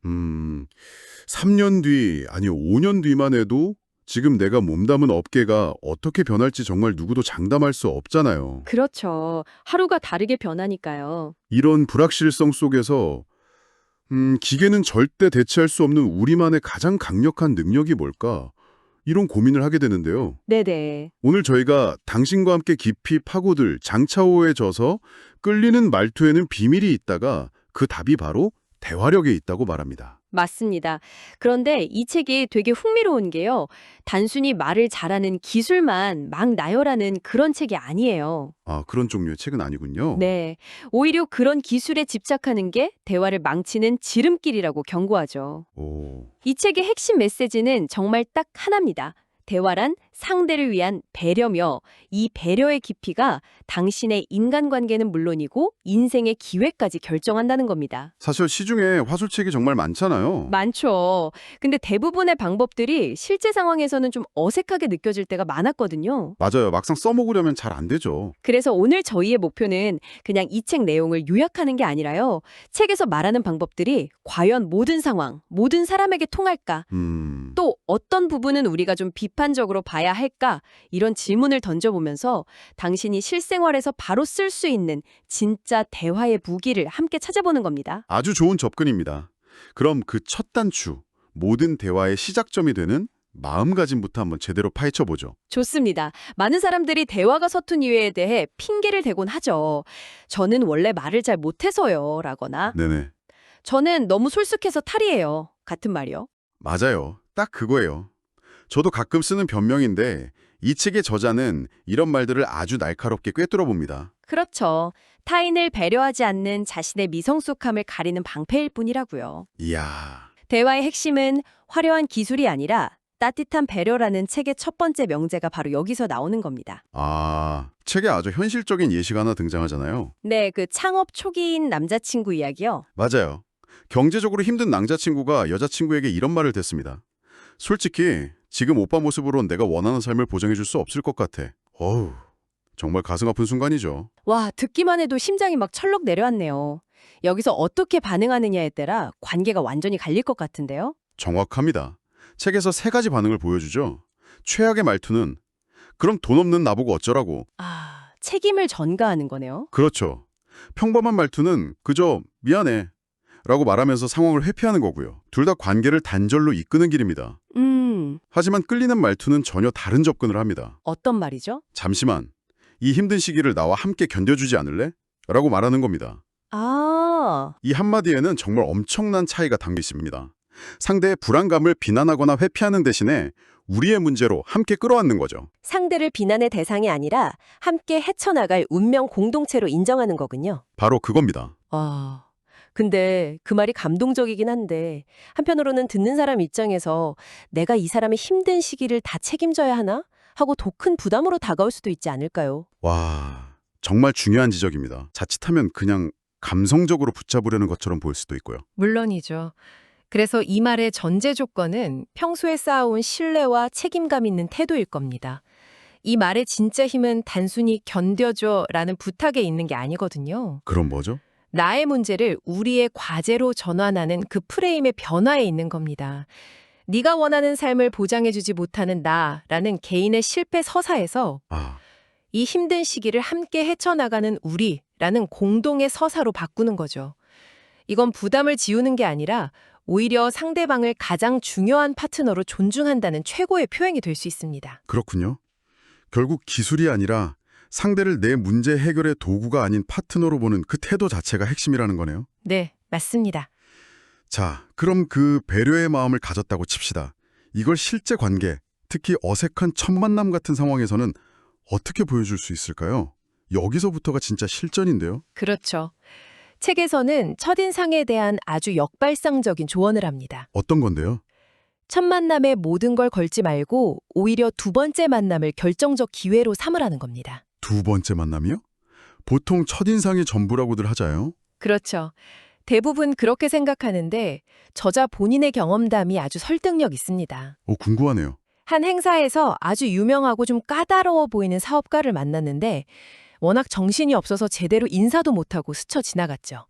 음, 3년 뒤, 아니 5년 뒤만 해도 지금 내가 몸담은 업계가 어떻게 변할지 정말 누구도 장담할 수 없잖아요. 그렇죠. 하루가 다르게 변하니까요. 이런 불확실성 속에서 기계는 절대 대체할 수 없는 우리만의 가장 강력한 능력이 뭘까? 이런 고민을 하게 되는데요. 네네. 오늘 저희가 당신과 함께 깊이 파고들 장차오에 져서 끌리는 말투에는 비밀이 있다가 그 답이 바로 대화력에 있다고 말합니다. 맞습니다. 그런데 이 책이 되게 흥미로운 게요. 단순히 말을 잘하는 기술만 막 나열하는 그런 책이 아니에요. 아, 그런 종류의 책은 아니군요. 네. 오히려 그런 기술에 집착하는 게 대화를 망치는 지름길이라고 경고하죠. 오, 이 책의 핵심 메시지는 정말 딱 하나입니다. 대화란 상대를 위한 배려며 이 배려의 깊이가 당신의 인간관계는 물론이고 인생의 기회까지 결정한다는 겁니다. 사실 시중에 화술책이 정말 많잖아요. 많죠. 근데 대부분의 방법들이 실제 상황에서는 좀 어색하게 느껴질 때가 많았거든요. 맞아요. 막상 써먹으려면 잘 안 되죠. 그래서 오늘 저희의 목표는 그냥 이 책 내용을 요약하는 게 아니라요. 책에서 말하는 방법들이 과연 모든 상황, 모든 사람에게 통할까? 또 어떤 부분은 우리가 좀 비판적으로 봐야 할까? 이런 질문을 던져보면서 당신이 실생활에서 바로 쓸 수 있는 진짜 대화의 무기를 함께 찾아보는 겁니다. 아주 좋은 접근입니다. 그럼 그 첫 단추, 모든 대화의 시작점이 되는 마음가짐부터 한번 제대로 파헤쳐보죠. 좋습니다. 많은 사람들이 대화가 서툰 이유에 대해 핑계를 대곤 하죠. 저는 원래 말을 잘 못해서요. 라거나 네네. 저는 너무 솔직해서 탈이에요. 같은 말이요. 맞아요. 딱 그거예요. 저도 가끔 쓰는 변명인데 이 책의 저자는 이런 말들을 아주 날카롭게 꿰뚫어 봅니다. 그렇죠. 타인을 배려하지 않는 자신의 미성숙함을 가리는 방패일 뿐이라고요. 이야, 대화의 핵심은 화려한 기술이 아니라 따뜻한 배려라는 책의 첫 번째 명제가 바로 여기서 나오는 겁니다. 책에 아주 현실적인 예시가 하나 등장하잖아요. 네, 그 창업 초기인 남자친구 이야기요. 맞아요. 경제적으로 힘든 남자친구가 여자친구에게 이런 말을 댔습니다. 솔직히 지금 오빠 모습으론 내가 원하는 삶을 보장해줄 수 없을 것 같아. 어우, 정말 가슴 아픈 순간이죠. 와, 듣기만 해도 심장이 막 철렁 내려왔네요. 여기서 어떻게 반응하느냐에 따라 관계가 완전히 갈릴 것 같은데요? 정확합니다. 책에서 세 가지 반응을 보여주죠. 최악의 말투는 그럼 돈 없는 나보고 어쩌라고. 아, 책임을 전가하는 거네요. 그렇죠. 평범한 말투는 그저 미안해 라고 말하면서 상황을 회피하는 거고요. 둘 다 관계를 단절로 이끄는 길입니다. 하지만 끌리는 말투는 전혀 다른 접근을 합니다. 어떤 말이죠? 잠시만, 이 힘든 시기를 나와 함께 견뎌주지 않을래? 라고 말하는 겁니다. 아, 이 한마디에는 정말 엄청난 차이가 담겨 있습니다. 상대의 불안감을 비난하거나 회피하는 대신에 우리의 문제로 함께 끌어안는 거죠. 상대를 비난의 대상이 아니라 함께 헤쳐나갈 운명 공동체로 인정하는 거군요. 바로 그겁니다. 아, 근데 그 말이 감동적이긴 한데 한편으로는 듣는 사람 입장에서 내가 이 사람의 힘든 시기를 다 책임져야 하나? 하고 더 큰 부담으로 다가올 수도 있지 않을까요? 와, 정말 중요한 지적입니다. 자칫하면 그냥 감성적으로 붙잡으려는 것처럼 보일 수도 있고요. 물론이죠. 그래서 이 말의 전제 조건은 평소에 쌓아온 신뢰와 책임감 있는 태도일 겁니다. 이 말의 진짜 힘은 단순히 견뎌줘라는 부탁에 있는 게 아니거든요. 그럼 뭐죠? 나의 문제를 우리의 과제로 전환하는 그 프레임의 변화에 있는 겁니다. 네가 원하는 삶을 보장해주지 못하는 나라는 개인의 실패 서사에서 아, 이 힘든 시기를 함께 헤쳐나가는 우리라는 공동의 서사로 바꾸는 거죠. 이건 부담을 지우는 게 아니라 오히려 상대방을 가장 중요한 파트너로 존중한다는 최고의 표현이 될 수 있습니다. 그렇군요. 결국 기술이 아니라 상대를 내 문제 해결의 도구가 아닌 파트너로 보는 그 태도 자체가 핵심이라는 거네요. 네, 맞습니다. 자, 그럼 그 배려의 마음을 가졌다고 칩시다. 이걸 실제 관계, 특히 어색한 첫 만남 같은 상황에서는 어떻게 보여줄 수 있을까요? 여기서부터가 진짜 실전인데요. 그렇죠. 책에서는 첫인상에 대한 아주 역발상적인 조언을 합니다. 어떤 건데요? 첫 만남에 모든 걸 걸지 말고 오히려 두 번째 만남을 결정적 기회로 삼으라는 겁니다. 두 번째 만남이요? 보통 첫인상이 전부라고들 하잖아요. 그렇죠. 대부분 그렇게 생각하는데 저자 본인의 경험담이 아주 설득력 있습니다. 궁금하네요. 한 행사에서 아주 유명하고 좀 까다로워 보이는 사업가를 만났는데 워낙 정신이 없어서 제대로 인사도 못하고 스쳐 지나갔죠.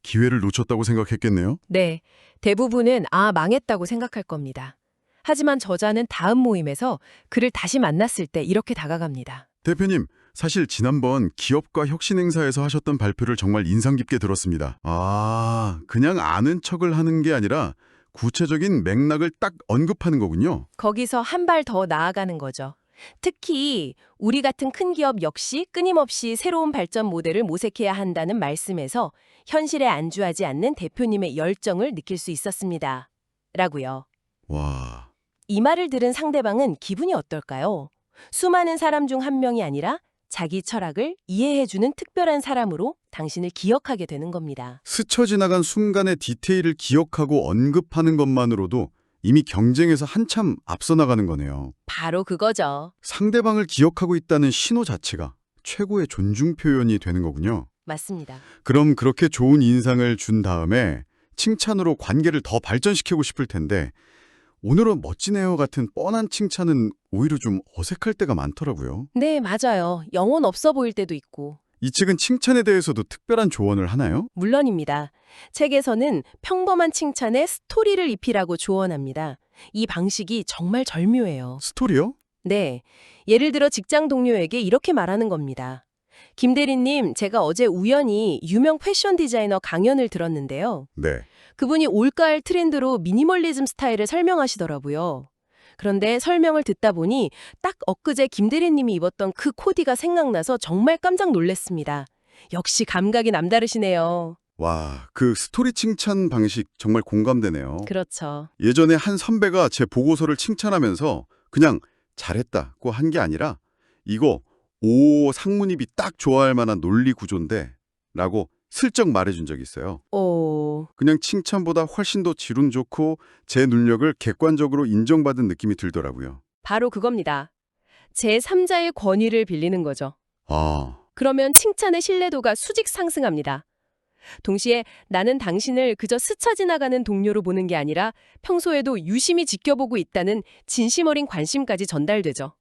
기회를 놓쳤다고 생각했겠네요. 네, 대부분은 망했다고 생각할 겁니다. 하지만 저자는 다음 모임에서 그를 다시 만났을 때 이렇게 다가갑니다. 대표님, 사실 지난번 기업가 혁신 행사에서 하셨던 발표를 정말 인상 깊게 들었습니다. 그냥 아는 척을 하는 게 아니라 구체적인 맥락을 딱 언급하는 거군요. 거기서 한 발 더 나아가는 거죠. 특히 우리 같은 큰 기업 역시 끊임없이 새로운 발전 모델을 모색해야 한다는 말씀에서 현실에 안주하지 않는 대표님의 열정을 느낄 수 있었습니다. 라고요. 와, 이 말을 들은 상대방은 기분이 어떨까요? 수많은 사람 중 한 명이 아니라 자기 철학을 이해해주는 특별한 사람으로 당신을 기억하게 되는 겁니다. 스쳐 지나간 순간의 디테일을 기억하고 언급하는 것만으로도 이미 경쟁에서 한참 앞서 나가는 거네요. 바로 그거죠. 상대방을 기억하고 있다는 신호 자체가 최고의 존중 표현이 되는 거군요. 맞습니다. 그럼 그렇게 좋은 인상을 준 다음에 칭찬으로 관계를 더 발전시키고 싶을 텐데 오늘은 멋지네요 같은 뻔한 칭찬은 오히려 좀 어색할 때가 많더라고요. 네, 맞아요. 영혼 없어 보일 때도 있고. 이 책은 칭찬에 대해서도 특별한 조언을 하나요? 물론입니다. 책에서는 평범한 칭찬에 스토리를 입히라고 조언합니다. 이 방식이 정말 절묘해요. 스토리요? 네. 예를 들어 직장 동료에게 이렇게 말하는 겁니다. 김 대리님, 제가 어제 우연히 유명 패션 디자이너 강연을 들었는데요. 네. 그분이 올가을 트렌드로 미니멀리즘 스타일을 설명하시더라고요. 그런데 설명을 듣다 보니 딱 엊그제 김 대리님이 입었던 그 코디가 생각나서 정말 깜짝 놀랐습니다. 역시 감각이 남다르시네요. 와, 그 스토리 칭찬 방식 정말 공감되네요. 그렇죠. 예전에 한 선배가 제 보고서를 칭찬하면서 그냥 잘했다고 한 게 아니라 이거 상무님이 딱 좋아할 만한 논리 구조인데 라고 슬쩍 말해준 적이 있어요. 그냥 칭찬보다 훨씬 더 질은 좋고 제 능력을 객관적으로 인정받은 느낌이 들더라고요. 바로 그겁니다. 제3자의 권위를 빌리는 거죠. 아, 그러면 칭찬의 신뢰도가 수직 상승합니다. 동시에 나는 당신을 그저 스쳐 지나가는 동료로 보는 게 아니라 평소에도 유심히 지켜보고 있다는 진심 어린 관심까지 전달되죠.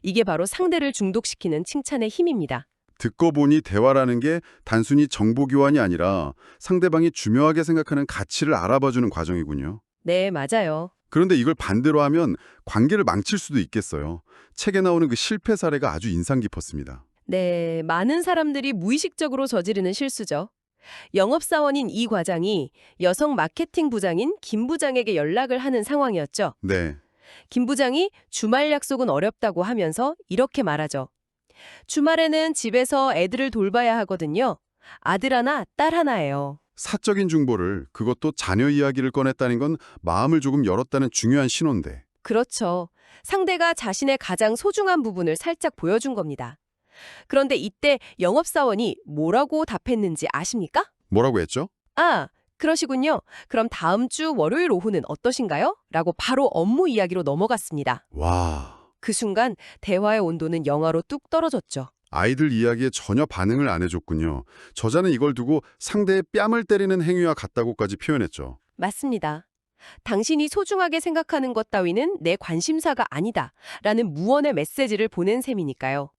이게 바로 상대를 중독시키는 칭찬의 힘입니다. 듣고 보니 대화라는 게 단순히 정보 교환이 아니라 상대방이 중요하게 생각하는 가치를 알아봐주는 과정이군요. 네, 맞아요. 그런데 이걸 반대로 하면 관계를 망칠 수도 있겠어요. 책에 나오는 그 실패 사례가 아주 인상 깊었습니다. 네, 많은 사람들이 무의식적으로 저지르는 실수죠. 영업사원인 이 과장이 여성 마케팅 부장인 김 부장에게 연락을 하는 상황이었죠. 네. 김 부장이 주말 약속은 어렵다고 하면서 이렇게 말하죠. 주말에는 집에서 애들을 돌봐야 하거든요. 아들 하나, 딸 하나예요. 사적인 중보를, 그것도 자녀 이야기를 꺼냈다는 건 마음을 조금 열었다는 중요한 신호인데. 그렇죠. 상대가 자신의 가장 소중한 부분을 살짝 보여준 겁니다. 그런데 이때 영업사원이 뭐라고 답했는지 아십니까? 뭐라고 했죠? 그러시군요. 그럼 다음 주 월요일 오후는 어떠신가요? 라고 바로 업무 이야기로 넘어갔습니다. 와, 그 순간 대화의 온도는 영하로 뚝 떨어졌죠. 아이들 이야기에 전혀 반응을 안 해줬군요. 저자는 이걸 두고 상대의 뺨을 때리는 행위와 같다고까지 표현했죠. 맞습니다. 당신이 소중하게 생각하는 것 따위는 내 관심사가 아니다. 라는 무언의 메시지를 보낸 셈이니까요.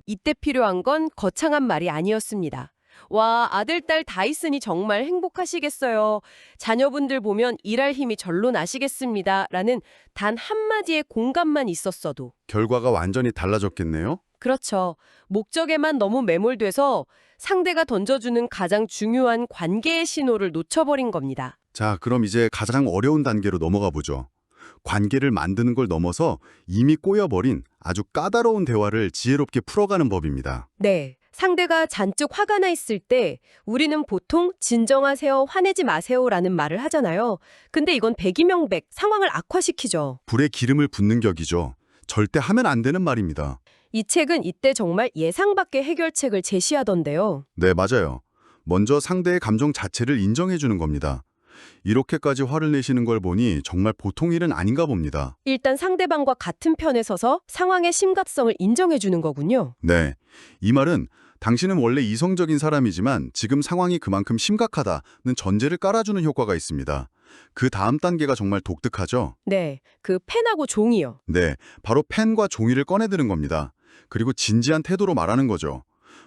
이때 필요한 건 거창한 말이 아니었습니다. 와, 아들, 딸 다 있으니 정말 행복하시겠어요. 자녀분들 보면 일할 힘이 절로 나시겠습니다. 라는 단 한마디의 공감만 있었어도. 결과가 완전히 달라졌겠네요? 그렇죠. 목적에만 너무 매몰돼서 상대가 던져주는 가장 중요한 관계의 신호를 놓쳐버린 겁니다. 자, 그럼 이제 가장 어려운 단계로 넘어가 보죠. 관계를 만드는 걸 넘어서 이미 꼬여버린 아주 까다로운 대화를 지혜롭게 풀어가는 법입니다. 네. 상대가 잔뜩 화가 나 있을 때 우리는 보통 진정하세요, 화내지 마세요라는 말을 하잖아요. 근데 이건 백이명백 상황을 악화시키죠. 불에 기름을 붓는 격이죠. 절대 하면 안 되는 말입니다. 이 책은 이때 정말 예상 밖의 해결책을 제시하던데요. 네, 맞아요. 먼저 상대의 감정 자체를 인정해 주는 겁니다. 이렇게까지 화를 내시는 걸 보니 정말 보통 일은 아닌가 봅니다. 일단 상대방과 같은 편에 서서 상황의 심각성을 인정해 주는 거군요. 네, 이 말은 당신은 원래 이성적인 사람이지만 지금 상황이 그만큼 심각하다는 전제를 깔아주는 효과가 있습니다. 그 다음 단계가 정말 독특하죠? 네, 그 펜하고 종이요. 네, 바로 펜과 종이를 꺼내드는 겁니다. 그리고 진지한 태도로 말하는 거죠.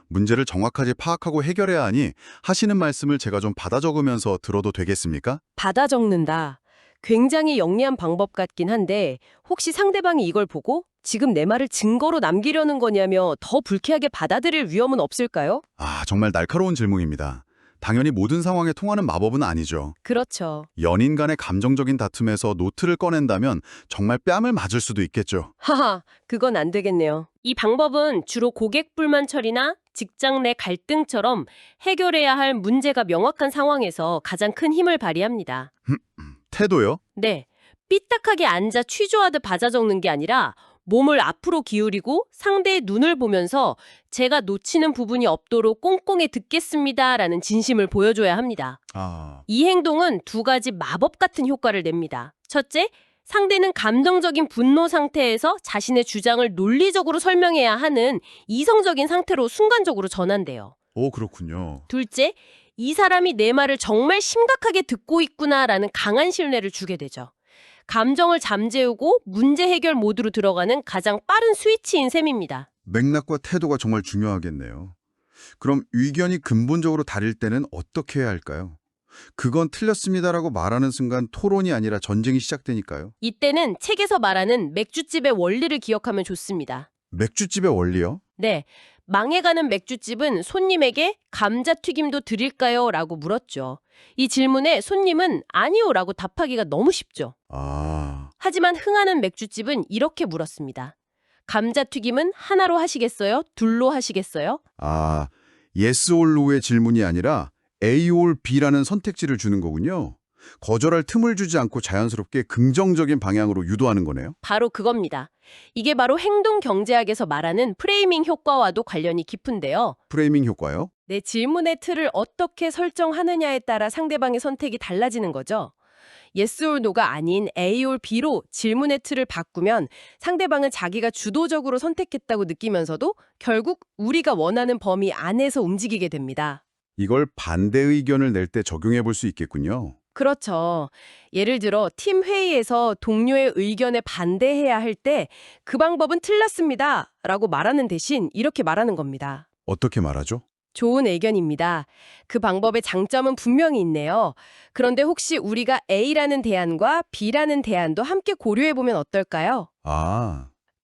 문제를 정확하게 파악하고 해결해야 하니 하시는 말씀을 제가 좀 받아 적으면서 들어도 되겠습니까? 받아 적는다. 굉장히 영리한 방법 같긴 한데 혹시 상대방이 이걸 보고 지금 내 말을 증거로 남기려는 거냐며 더 불쾌하게 받아들일 위험은 없을까요? 정말 날카로운 질문입니다. 당연히 모든 상황에 통하는 마법은 아니죠. 그렇죠. 연인 간의 감정적인 다툼에서 노트를 꺼낸다면 정말 뺨을 맞을 수도 있겠죠. 하하, 그건 안 되겠네요. 이 방법은 주로 고객 불만 처리나 직장 내 갈등처럼 해결해야 할 문제가 명확한 상황에서 가장 큰 힘을 발휘합니다. 태도요? 네, 삐딱하게 앉아 취조하듯 받아 적는 게 아니라 몸을 앞으로 기울이고 상대의 눈을 보면서 제가 놓치는 부분이 없도록 꼼꼼히 듣겠습니다라는 진심을 보여줘야 합니다. 이 행동은 두 가지 마법 같은 효과를 냅니다. 첫째, 상대는 감정적인 분노 상태에서 자신의 주장을 논리적으로 설명해야 하는 이성적인 상태로 순간적으로 전환돼요. 오, 그렇군요. 둘째, 이 사람이 내 말을 정말 심각하게 듣고 있구나라는 강한 신뢰를 주게 되죠. 감정을 잠재우고 문제 해결 모드로 들어가는 가장 빠른 스위치인 셈입니다. 맥락과 태도가 정말 중요하겠네요. 그럼 의견이 근본적으로 다를 때는 어떻게 해야 할까요? 그건 틀렸습니다라고 말하는 순간 토론이 아니라 전쟁이 시작되니까요. 이때는 책에서 말하는 맥주집의 원리를 기억하면 좋습니다. 맥주집의 원리요? 네, 망해가는 맥주집은 손님에게 감자튀김도 드릴까요? 라고 물었죠. 이 질문에 손님은 아니요 라고 답하기가 너무 쉽죠. 하지만 흥하는 맥주집은 이렇게 물었습니다. 감자튀김은 하나로 하시겠어요? 둘로 하시겠어요? yes or no의 질문이 아니라 A or B라는 선택지를 주는 거군요. 거절할 틈을 주지 않고 자연스럽게 긍정적인 방향으로 유도하는 거네요. 바로 그겁니다. 이게 바로 행동 경제학에서 말하는 프레이밍 효과와도 관련이 깊은데요. 프레이밍 효과요? 내 질문의 틀을 어떻게 설정하느냐에 따라 상대방의 선택이 달라지는 거죠. yes or no가 아닌 A or B로 질문의 틀을 바꾸면 상대방은 자기가 주도적으로 선택했다고 느끼면서도 결국 우리가 원하는 범위 안에서 움직이게 됩니다. 이걸 반대 의견을 낼 때 적용해 볼 수 있겠군요. 그렇죠. 예를 들어 팀 회의에서 동료의 의견에 반대해야 할 때 그 방법은 틀렸습니다 라고 말하는 대신 이렇게 말하는 겁니다. 어떻게 말하죠? 좋은 의견입니다. 그 방법의 장점은 분명히 있네요. 그런데 혹시 우리가 A라는 대안과 B라는 대안도 함께 고려해보면 어떨까요?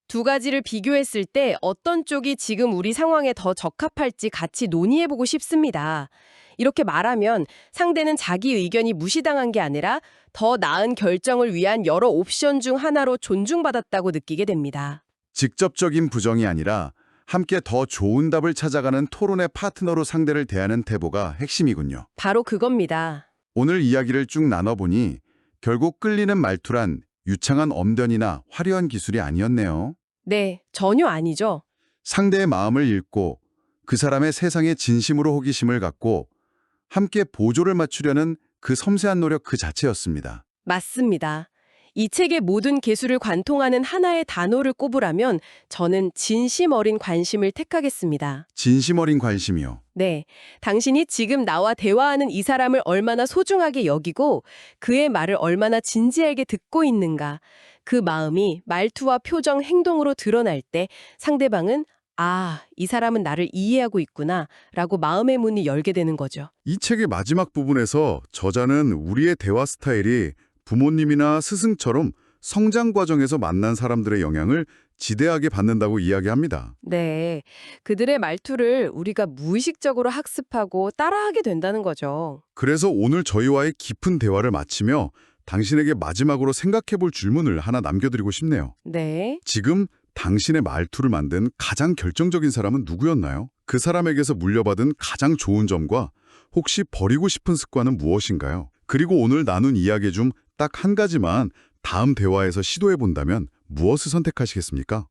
두 가지를 비교했을 때 어떤 쪽이 지금 우리 상황에 더 적합할지 같이 논의해보고 싶습니다. 이렇게 말하면 상대는 자기 의견이 무시당한 게 아니라 더 나은 결정을 위한 여러 옵션 중 하나로 존중받았다고 느끼게 됩니다. 직접적인 부정이 아니라 함께 더 좋은 답을 찾아가는 토론의 파트너로 상대를 대하는 태도가 핵심이군요. 바로 그겁니다. 오늘 이야기를 쭉 나눠보니 결국 끌리는 말투란 유창한 엄변이나 화려한 기술이 아니었네요. 네, 전혀 아니죠. 상대의 마음을 읽고 그 사람의 세상에 진심으로 호기심을 갖고 함께 보조를 맞추려는 그 섬세한 노력 그 자체였습니다. 맞습니다. 이 책의 모든 개수를 관통하는 하나의 단어를 꼽으라면 저는 진심 어린 관심을 택하겠습니다. 진심 어린 관심이요. 네, 당신이 지금 나와 대화하는 이 사람을 얼마나 소중하게 여기고 그의 말을 얼마나 진지하게 듣고 있는가. 그 마음이 말투와 표정, 행동으로 드러날 때 상대방은 이 사람은 나를 이해하고 있구나 라고 마음의 문이 열게 되는 거죠. 이 책의 마지막 부분에서 저자는 우리의 대화 스타일이 부모님이나 스승처럼 성장 과정에서 만난 사람들의 영향을 지대하게 받는다고 이야기합니다. 네, 그들의 말투를 우리가 무의식적으로 학습하고 따라하게 된다는 거죠. 그래서 오늘 저희와의 깊은 대화를 마치며 당신에게 마지막으로 생각해 볼 질문을 하나 남겨드리고 싶네요. 네. 지금 당신의 말투를 만든 가장 결정적인 사람은 누구였나요? 그 사람에게서 물려받은 가장 좋은 점과 혹시 버리고 싶은 습관은 무엇인가요? 그리고 오늘 나눈 이야기 중 딱 한 가지만 다음 대화에서 시도해 본다면 무엇을 선택하시겠습니까?